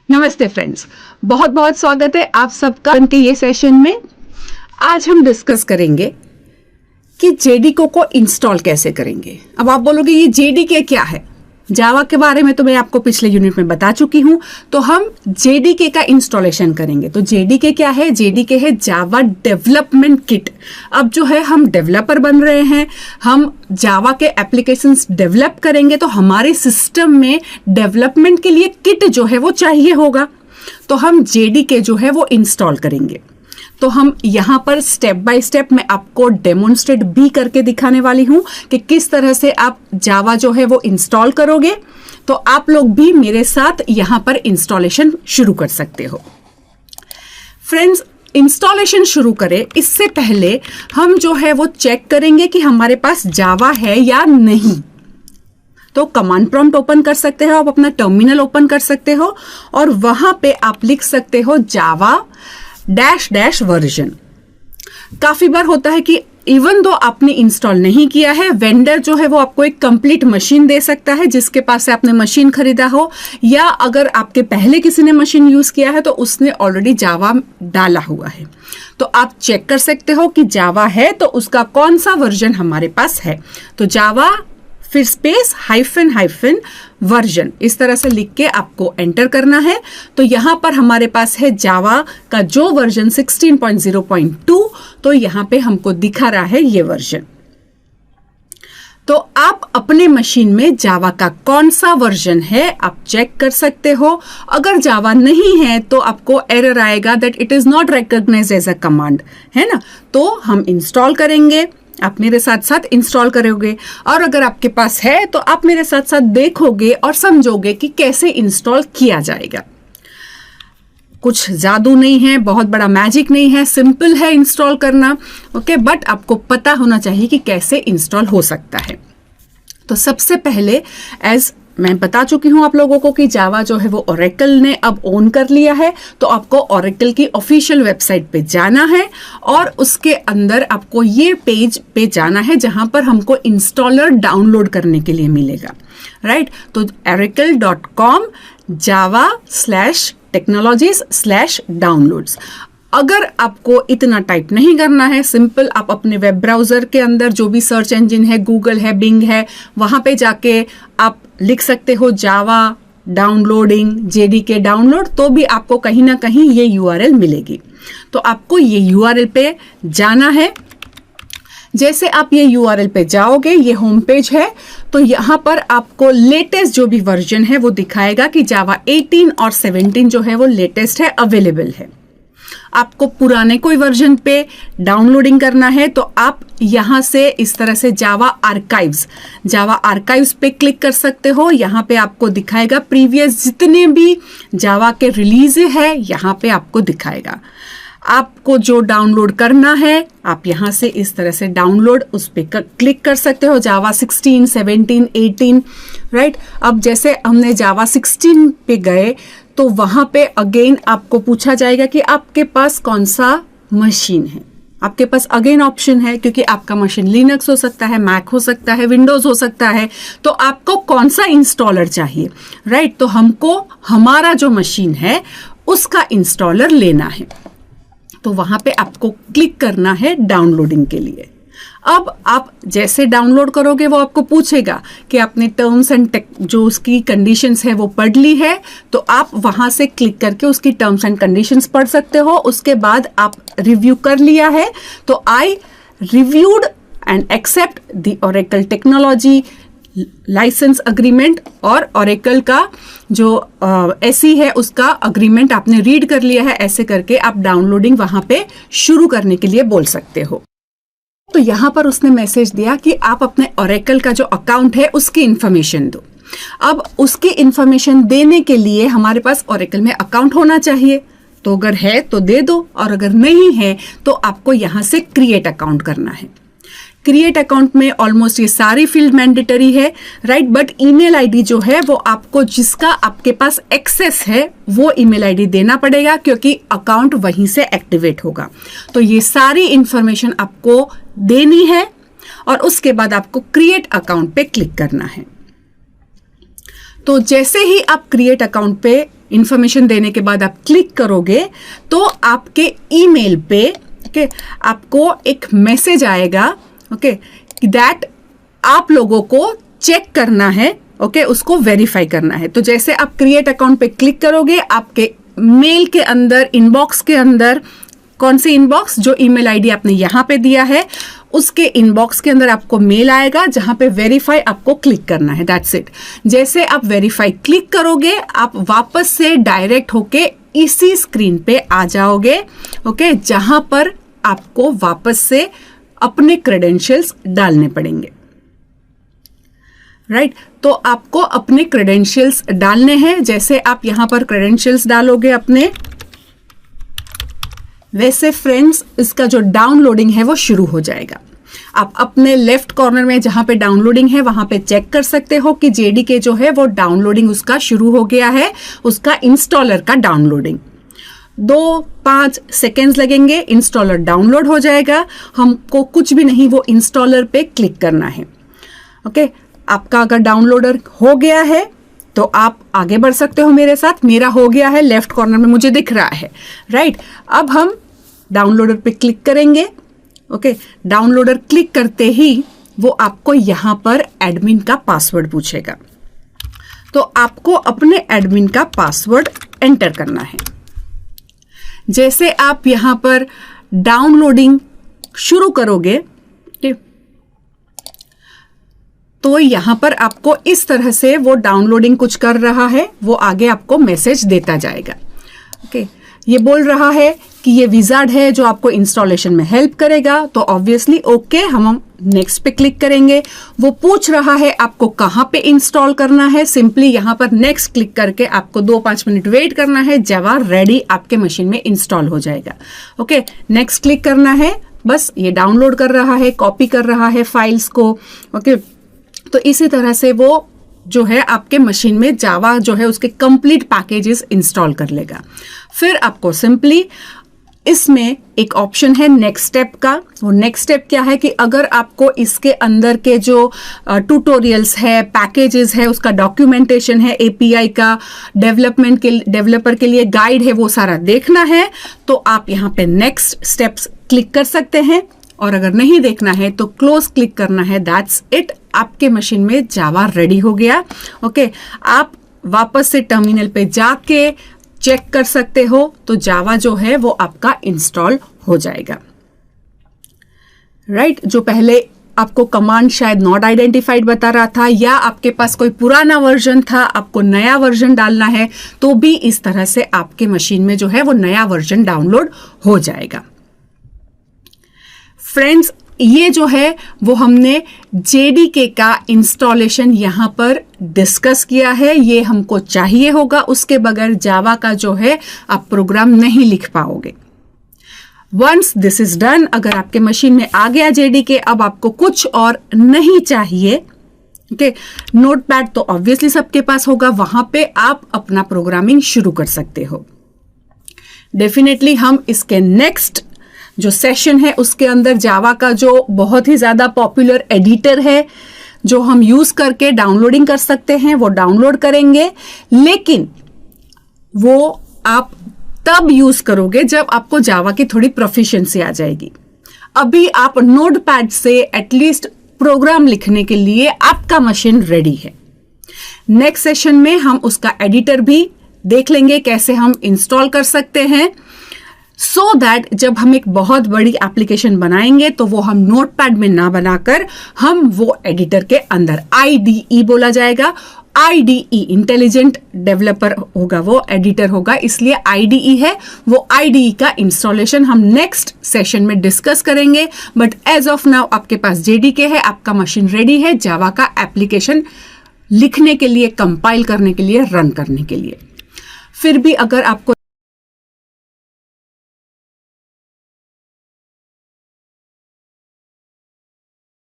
नमस्ते फ्रेंड्स, बहुत बहुत स्वागत है आप सबका उनके ये सेशन में। आज हम डिस्कस करेंगे कि जेडीके को इंस्टॉल कैसे करेंगे। अब आप बोलोगे ये जेडीके क्या है? जावा के बारे में तो मैं आपको पिछले यूनिट में बता चुकी हूं, तो हम जेडीके का इंस्टॉलेशन करेंगे। तो जेडीके क्या है? जेडीके है जावा डेवलपमेंट किट। अब जो है हम डेवलपर बन रहे हैं, हम जावा के एप्लीकेशंस डेवलप करेंगे, तो हमारे सिस्टम में डेवलपमेंट के लिए किट जो है वो चाहिए होगा। तो हम जेडीके जो है वो इंस्टॉल करेंगे। तो हम यहां पर स्टेप बाय स्टेप मैं आपको डेमोन्स्ट्रेट भी करके दिखाने वाली हूं कि किस तरह से आप जावा जो है वो इंस्टॉल करोगे, तो आप लोग भी मेरे साथ यहां पर इंस्टॉलेशन शुरू कर सकते हो। फ्रेंड्स, इंस्टॉलेशन शुरू करें इससे पहले हम जो है वो चेक करेंगे कि हमारे पास जावा है या नहीं। तो कमांड प्रॉम्प्ट ओपन कर सकते हो, आप अपना टर्मिनल ओपन कर सकते हो और वहां पे आप लिख सकते हो जावा -- वर्जन। काफी बार होता है कि इवन दो आपने इंस्टॉल नहीं किया है, वेंडर जो है वो आपको एक कंप्लीट मशीन दे सकता है जिसके पास से आपने मशीन खरीदा हो, या अगर आपके पहले किसी ने मशीन यूज किया है तो उसने ऑलरेडी जावा डाला हुआ है। तो आप चेक कर सकते हो कि जावा है तो उसका कौन सा वर्जन हमारे पास है। तो जावा फिर स्पेस हाइफन वर्जन इस तरह से लिख के आपको एंटर करना है। तो यहां पर हमारे पास है जावा का जो वर्जन 16.0.2, तो यहां पे हमको दिखा रहा है ये वर्जन। तो आप अपने मशीन में जावा का कौन सा वर्जन है आप चेक कर सकते हो। अगर जावा नहीं है तो आपको एरर आएगा that it is not recognised as a command, है ना। तो हम इंस्टॉल करेंगे, आप मेरे साथ साथ इंस्टॉल करोगे, और अगर आपके पास है तो आप मेरे साथ साथ देखोगे और समझोगे कि कैसे इंस्टॉल किया जाएगा। कुछ जादू नहीं है, बहुत बड़ा मैजिक नहीं है, सिंपल है इंस्टॉल करना, ओके। बट आपको पता होना चाहिए कि कैसे इंस्टॉल हो सकता है। तो सबसे पहले एज मैं बता चुकी हूं आप लोगों को कि जावा जो है वो ओरेकल ने अब ओन कर लिया है। तो आपको ओरेकल की ऑफिशियल वेबसाइट पे जाना है और उसके अंदर आपको ये पेज पे जाना है जहां पर हमको इंस्टॉलर डाउनलोड करने के लिए मिलेगा, राइट। तो oracle.com java/technologies/downloads। अगर आपको इतना टाइप नहीं करना है, सिंपल आप अपने वेब ब्राउजर के अंदर जो भी सर्च इंजन है, गूगल है, बिंग है, वहां पे जाके आप लिख सकते हो जावा डाउनलोडिंग जेडीके डाउनलोड, तो भी आपको कहीं ना कहीं ये यूआरएल मिलेगी। तो आपको ये यूआरएल पे जाना है। जैसे आप ये यूआरएल पे जाओगे, ये होम पेज है, तो यहां पर आपको लेटेस्ट जो भी वर्जन है वो दिखाएगा कि जावा 18 और 17 जो है वो लेटेस्ट है, अवेलेबल है। आपको पुराने कोई वर्जन पे डाउनलोडिंग करना है तो आप यहां से इस तरह से जावा आर्काइव्स पे क्लिक कर सकते हो। यहां पे आपको दिखाएगा प्रीवियस जितने भी जावा के रिलीज है, यहां पे आपको दिखाएगा। आपको जो डाउनलोड करना है आप यहां से इस तरह से डाउनलोड उस पे क्लिक कर सकते हो, जावा 16, 17, 18, राइट। अब जैसे हमने जावा 16 पे गए तो वहां पे अगेन आपको पूछा जाएगा कि आपके पास कौन सा मशीन है। आपके पास अगेन ऑप्शन है, क्योंकि आपका मशीन लिनक्स हो सकता है, मैक हो सकता है, विंडोज हो सकता है, तो आपको कौन सा इंस्टॉलर चाहिए, राइट। तो हमको हमारा जो मशीन है उसका इंस्टॉलर लेना है। तो वहां पे आपको क्लिक करना है डाउनलोडिंग के लिए। अब आप जैसे डाउनलोड करोगे वो आपको पूछेगा कि आपने टर्म्स एंड जो उसकी कंडीशंस है वो पढ़ ली है, तो आप वहां से क्लिक करके उसकी टर्म्स एंड कंडीशंस पढ़ सकते हो। उसके बाद आप रिव्यू कर लिया है तो I reviewed and accept the Oracle technology license agreement, और ओरेकल का जो एसी है उसका अग्रीमेंट आपने रीड कर लिया है। ऐसे करके आप डाउनलोडिंग वहां पे शुरू करने के लिए बोल सकते हो। तो यहां पर उसने मैसेज दिया कि आप अपने ओरेकल का जो अकाउंट है उसकी इंफॉर्मेशन दो। अब उसकी इंफॉर्मेशन देने के लिए हमारे पास ओरेकल में अकाउंट होना चाहिए, तो अगर है तो दे दो, और अगर नहीं है तो आपको यहां से क्रिएट अकाउंट करना है। क्रिएट अकाउंट में ऑलमोस्ट ये सारी फील्ड मैंडेटरी है, राइट। बट ईमेल आईडी जो है वो आपको जिसका आपके पास एक्सेस है वो ईमेल आईडी देना पड़ेगा, क्योंकि अकाउंट वहीं से एक्टिवेट होगा। तो ये सारी इंफॉर्मेशन आपको देनी है और उसके बाद आपको क्रिएट अकाउंट पे क्लिक करना है। तो जैसे ही आप क्रिएट अकाउंट पे इंफॉर्मेशन देने के बाद आप क्लिक करोगे तो आपके ईमेल पे ओके आपको एक मैसेज आएगा ओके दैट आप लोगों को चेक करना है ओके उसको वेरीफाई करना है। तो जैसे आप क्रिएट अकाउंट पे क्लिक करोगे, आपके मेल के अंदर, इनबॉक्स के अंदर, कौन सी इनबॉक्स, जो ईमेल आईडी आपने यहाँ पे दिया है उसके इनबॉक्स के अंदर आपको मेल आएगा जहां पे वेरीफाई आपको क्लिक करना है, दैट्स इट। जैसे आप वेरीफाई क्लिक करोगे आप वापस से डायरेक्ट होके इसी स्क्रीन पे आ जाओगे ओके जहां पर आपको वापस से अपने क्रेडेंशियल्स डालने पड़ेंगे, राइट। तो आपको अपने क्रेडेंशियल्स डालने हैं। जैसे आप यहां पर क्रेडेंशियल्स डालोगे अपने, वैसे फ्रेंड्स इसका जो डाउनलोडिंग है वो शुरू हो जाएगा। आप अपने लेफ्ट कॉर्नर में जहां पे डाउनलोडिंग है वहां पे चेक कर सकते हो कि जेडीके जो है वो डाउनलोडिंग उसका शुरू हो गया है, उसका इंस्टॉलर का डाउनलोडिंग। 2-5 सेकेंड्स लगेंगे, इंस्टॉलर डाउनलोड हो जाएगा। हमको कुछ भी नहीं, वो इंस्टॉलर पे क्लिक करना है ओके। आपका अगर डाउनलोडर हो गया है तो आप आगे बढ़ सकते हो मेरे साथ। मेरा हो गया है, लेफ्ट कॉर्नर में मुझे दिख रहा है, राइट। अब हम डाउनलोडर पे क्लिक करेंगे ओके। डाउनलोडर क्लिक करते ही वो आपको यहां पर एडमिन का पासवर्ड पूछेगा, तो आपको अपने एडमिन का पासवर्ड एंटर करना है। जैसे आप यहां पर डाउनलोडिंग शुरू करोगे तो यहां पर आपको इस तरह से वो डाउनलोडिंग कुछ कर रहा है, वो आगे आपको मैसेज देता जाएगा ओके। ये बोल रहा है कि ये विजार्ड है जो आपको इंस्टॉलेशन में हेल्प करेगा, तो ऑब्वियसली ओके हम नेक्स्ट पे क्लिक करेंगे। वो पूछ रहा है आपको कहां पे इंस्टॉल करना है, सिंपली यहां पर नेक्स्ट क्लिक करके आपको 2-5 मिनट वेट करना है, जावा रेडी आपके मशीन में इंस्टॉल हो जाएगा ओके। नेक्स्ट क्लिक करना है, बस ये डाउनलोड कर रहा है, कॉपी कर रहा है फाइल्स को ओके। तो इसी तरह से वो जो है आपके मशीन में जावा जो है उसके कंप्लीट पैकेजेस इंस्टॉल कर लेगा। फिर आपको सिंपली इसमें एक ऑप्शन है नेक्स्ट स्टेप का। वो नेक्स्ट स्टेप क्या है कि अगर आपको इसके अंदर के जो ट्यूटोरियल्स है, पैकेजेस है, उसका डॉक्यूमेंटेशन है, एपीआई का डेवलपर के लिए गाइड है, वो सारा देखना है तो आप यहाँ पे नेक्स्ट स्टेप्स क्लिक कर सकते हैं। और अगर नहीं देखना है तो क्लोज क्लिक करना है, दैट्स इट। आपके मशीन में जावा रेडी हो गया ओके। आप वापस से टर्मिनल पे जाके चेक कर सकते हो, तो जावा जो है वो आपका इंस्टॉल हो जाएगा, राइट। जो पहले आपको कमांड शायद नॉट आइडेंटिफाइड बता रहा था, या आपके पास कोई पुराना वर्जन था, आपको नया वर्जन डालना है, तो भी इस तरह से आपके मशीन में जो है वो नया वर्जन डाउनलोड हो जाएगा। फ्रेंड्स, ये जो है वो हमने जेडीके का इंस्टॉलेशन यहां पर डिस्कस किया है। ये हमको चाहिए होगा, उसके बगैर जावा का जो है आप प्रोग्राम नहीं लिख पाओगे। वंस दिस इज डन, अगर आपके मशीन में आ गया जेडीके, अब आपको कुछ और नहीं चाहिए ओके। नोटपैड तो ऑब्वियसली सबके पास होगा, वहां पे आप अपना प्रोग्रामिंग शुरू कर सकते हो। डेफिनेटली हम इसके नेक्स्ट जो सेशन है उसके अंदर जावा का जो बहुत ही ज्यादा पॉपुलर एडिटर है जो हम यूज करके डाउनलोडिंग कर सकते हैं वो डाउनलोड करेंगे, लेकिन वो आप तब यूज करोगे जब आपको जावा की थोड़ी प्रोफिशिएंसी आ जाएगी। अभी आप नोटपैड से एटलीस्ट प्रोग्राम लिखने के लिए आपका मशीन रेडी है। नेक्स्ट सेशन में हम उसका एडिटर भी देख लेंगे कैसे हम इंस्टॉल कर सकते हैं, सो दैट जब हम एक बहुत बड़ी एप्लीकेशन बनाएंगे तो वो हम नोटपैड में ना बनाकर हम वो एडिटर के अंदर, IDE बोला जाएगा, IDE इंटेलिजेंट डेवलपर होगा, वो एडिटर होगा, इसलिए IDE है, वो IDE का इंस्टॉलेशन हम नेक्स्ट सेशन में डिस्कस करेंगे। बट एज ऑफ नाउ आपके पास जेडीके है, आपका मशीन रेडी है जावा का एप्लीकेशन लिखने के लिए, कंपाइल करने के लिए, रन करने के लिए। फिर भी अगर आपको